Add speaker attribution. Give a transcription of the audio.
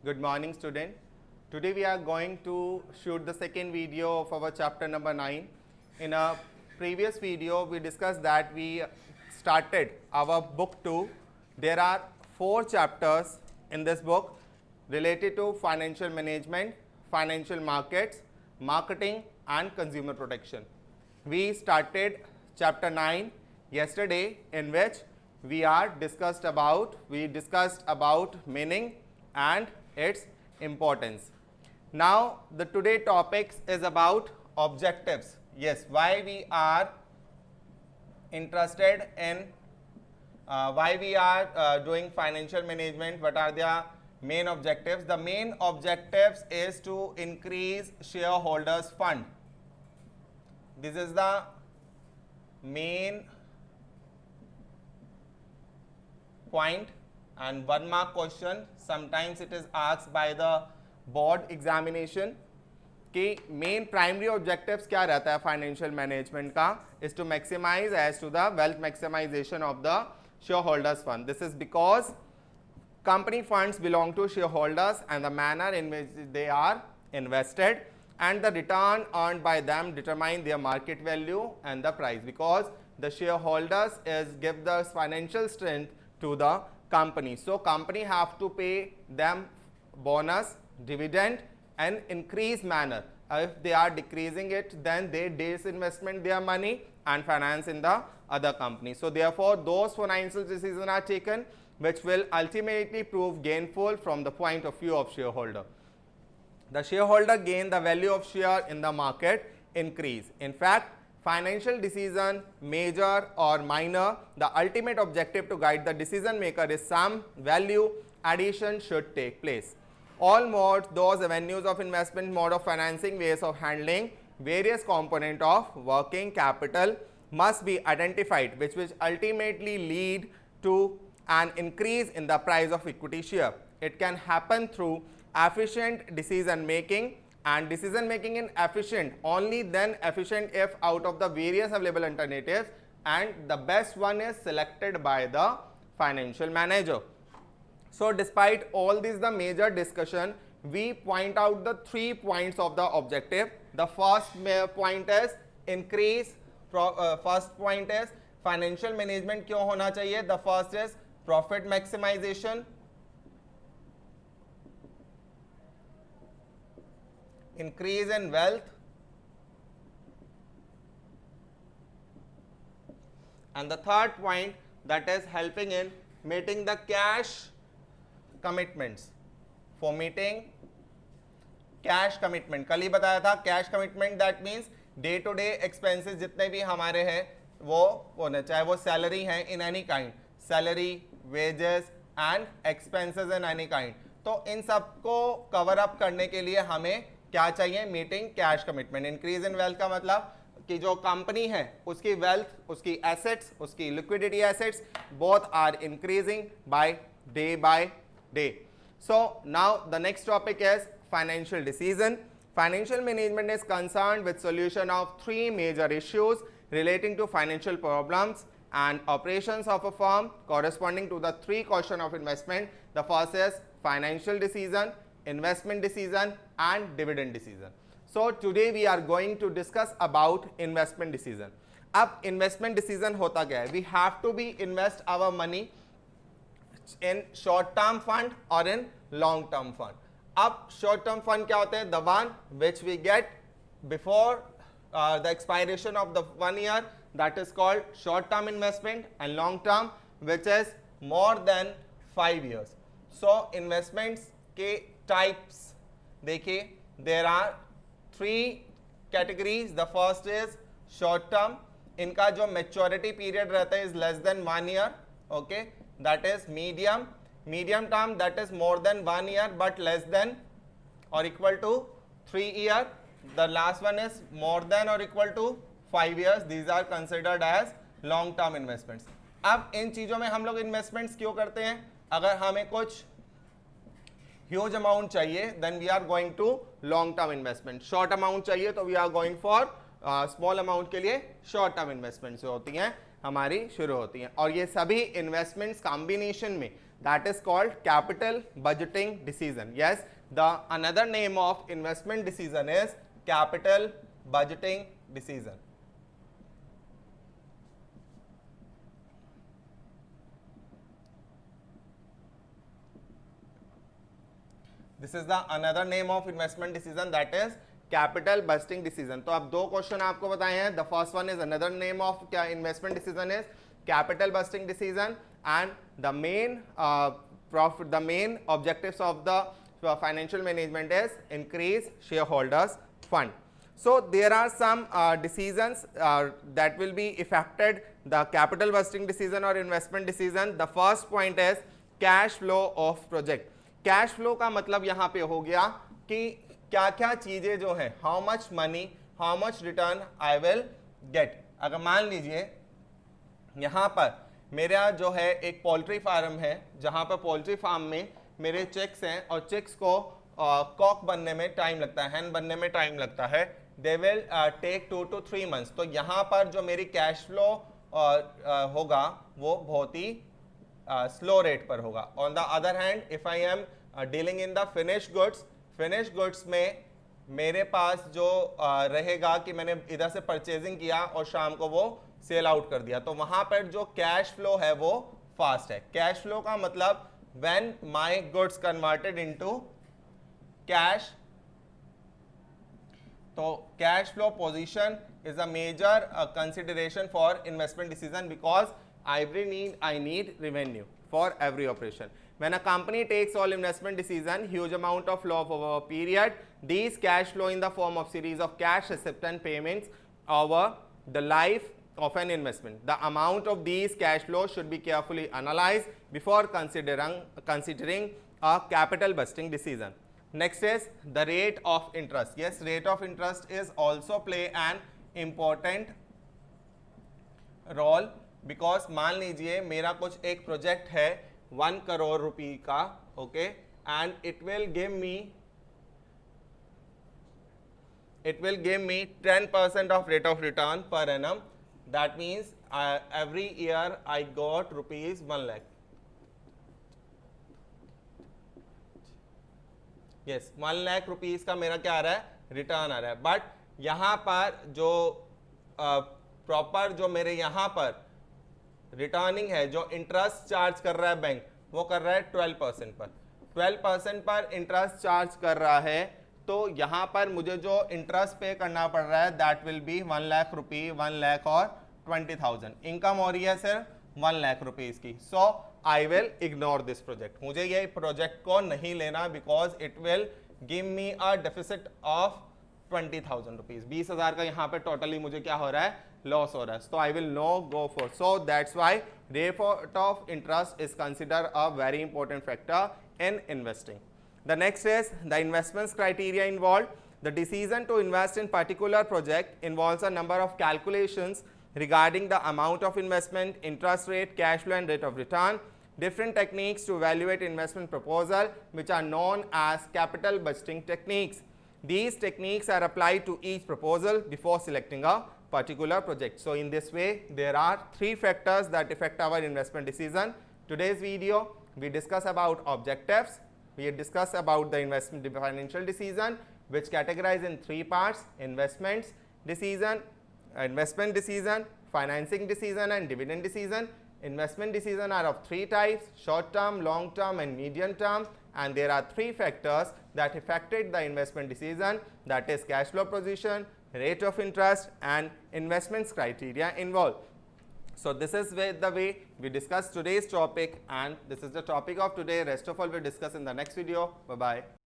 Speaker 1: Good morning, student. Today we are going to shoot the second video of our chapter number 9. In a previous video, we discussed that we started our book 2. There are 4 chapters in this book related to financial management, financial markets, marketing and consumer protection. We started chapter 9 yesterday, in which we discussed about meaning and its importance. Now the today topics is about objectives. Yes, why we are interested in why we are doing financial management, what are the main objectives. The main objectives is to increase shareholders fund. This is the main point, and 1 mark question. Sometimes it is asked by the board examination कि main primary objectives क्या रहता है financial management का, is to maximize as to the wealth maximization of the shareholders fund. This is because company funds belong to shareholders and the manner in which they are invested and the return earned by them determine their market value and the price, because the shareholders give the financial strength to the company. So company have to pay them bonus, dividend and increase manner. If they are decreasing it, then they disinvestment their money and finance in the other company. So therefore those financial decisions are taken which will ultimately prove gainful from the point of view of shareholder. The shareholder gain the value of share in the market increase. In fact, financial decision, major or minor, the ultimate objective to guide the decision maker is some value addition should take place. All modes, those avenues of investment, mode of financing, ways of handling various component of working capital must be identified, which will ultimately lead to an increase in the price of equity share. It can happen through efficient decision making, and decision making in efficient only then efficient if out of the various available alternatives, and the best one is selected by the financial manager. So despite all this the major discussion, we point out the 3 points of the objective. The first point is increase, first point is financial management क्यों होना चाहिए. The first is profit maximization, increase in wealth, and the third point that is helping in meeting the cash commitments. For meeting cash commitment, कल ही बताया था cash commitment that means day to day expenses जितने भी हमारे हैं वो होने, चाहे वो salary है in any kind, salary, wages and expenses in any kind. तो इन सबको cover up करने के लिए हमें क्या चाहिए, meeting cash commitment. Increase in wealth का मतलब कि जो कंपनी है उसकी वेल्थ, उसकी एसेट्स, उसकी liquidity assets both are increasing by day. So now the next topic is financial decision. Financial management is concerned with solution of 3 major issues relating to financial problems and operations of a firm corresponding to the 3 questions of investment. The first is financial decision, investment decision and dividend decision. So today we are going to discuss about investment decision. अब investment decision होता क्या है? We have to be invest our money in short term fund or in long term fund. अब short term fund क्या होते हैं? The one which we get before the expiration of the 1 year, that is called short term investment, and long term which is more than 5 years. So investments के types देखिए, there are 3 categories. The first is short term. इनका जो maturity period रहता है is less than 1 year. Okay, that is medium. Medium term, that is more than 1 year but less than or equal to 3 year. The last one is more than or equal to 5 years. These are considered as long term investments. अब इन चीज़ों में हम लोग investments क्यों करते हैं? अगर हमें कुछ huge amount चाहिए, then we are going to long term investment. Short amount चाहिए तो we are going for small amount के लिए short term investments होती हैं, हमारी शुरू होती हैं. और ये सभी investments combination में that is called capital budgeting decision. Yes, the another name of investment decision is capital budgeting decision. This is the another name of investment decision, that is capital budgeting decision. तो अब दो question आपको बताए हैं. The first one is another name of क्या investment decision is capital budgeting decision, and the main objectives of the financial management is increase shareholders fund. So there are some decisions that will be affected the capital budgeting decision or investment decision. The first point is cash flow of project. Cash flow का मतलब यहाँ पे हो गया कि क्या क्या चीजें जो है, how much money, how much return I will get. अगर मान लीजिए यहाँ पर मेरा जो है एक पोल्ट्री फार्म है, जहाँ पर पोल्ट्री फार्म में मेरे चिक्स हैं और चिक्स को कॉक बनने में टाइम लगता है, हैन बनने में टाइम लगता है. They will take 2 to 3 months. तो यहाँ पर जो मेरी कैश फ्लो होगा वो बहुत ही स्लो रेट पर होगा. On the other hand if I am dealing in the finish goods में मेरे पास जो रहेगा कि मैंने इधर से परचेजिंग किया और शाम को वो सेल आउट कर दिया, तो वहां पर जो कैश फ्लो है वो फास्ट है. कैश फ्लो का मतलब when my goods converted into cash. तो cash flow position is a major consideration for investment decision because I need revenue for every operation. When a company takes all investment decision, huge amount of flow over a period, these cash flow in the form of series of cash acceptance payments over the life of an investment. The amount of these cash flows should be carefully analyzed before considering a capital budgeting decision. Next is the rate of interest. Yes, rate of interest is also play an important role. Because मान लीजिए मेरा कुछ एक project है 1 करोड़ रुपए का, okay, and it will give me 10% of rate of return per annum. That means every year I got ₹1 lakh. Yes, 1 lakh rupees का मेरा क्या आ रहा है, रिटर्न आ रहा है. बट यहाँ पर जो प्रॉपर जो मेरे यहाँ पर रिटर्निंग है, जो इंटरेस्ट चार्ज कर रहा है बैंक, वो कर रहा है 12% पर. 12% पर इंटरेस्ट चार्ज कर रहा है, तो यहाँ पर मुझे जो इंटरेस्ट पे करना पड़ रहा है दैट विल बी 1 लाख रुपी, 1 लाख और 20,000. इनकम हो रही है सिर्फ 1 लाख रुपीज की. So I will ignore this project. मुझे ये प्रोजेक्ट को नहीं लेना because it will give me a deficit of 20,000 rupees. 20,000 का यहाँ पे टोटली मुझे क्या हो रहा है, लॉस हो रहा है. So I will no go for. So that's why rate of interest is considered a very important factor in investing. The next is the investments criteria involved. The decision to invest in particular project involves a number of calculations regarding the amount of investment, interest rate, cash flow and rate of return. Different techniques to evaluate investment proposal which are known as capital budgeting techniques. These techniques are applied to each proposal before selecting a particular project. So in this way there are 3 factors that affect our investment decision. Today's video we discuss about objectives, we discuss about the investment financial decision which categorize in 3 parts: investment decision, financing decision and dividend decision. Investment decision are of 3 types: short term, long term and medium term, and there are 3 factors that affected the investment decision, that is cash flow position, rate of interest and investments criteria involved. So this is the way we discuss today's topic, and this is the topic of today. Rest of all we discuss in the next video. Bye bye.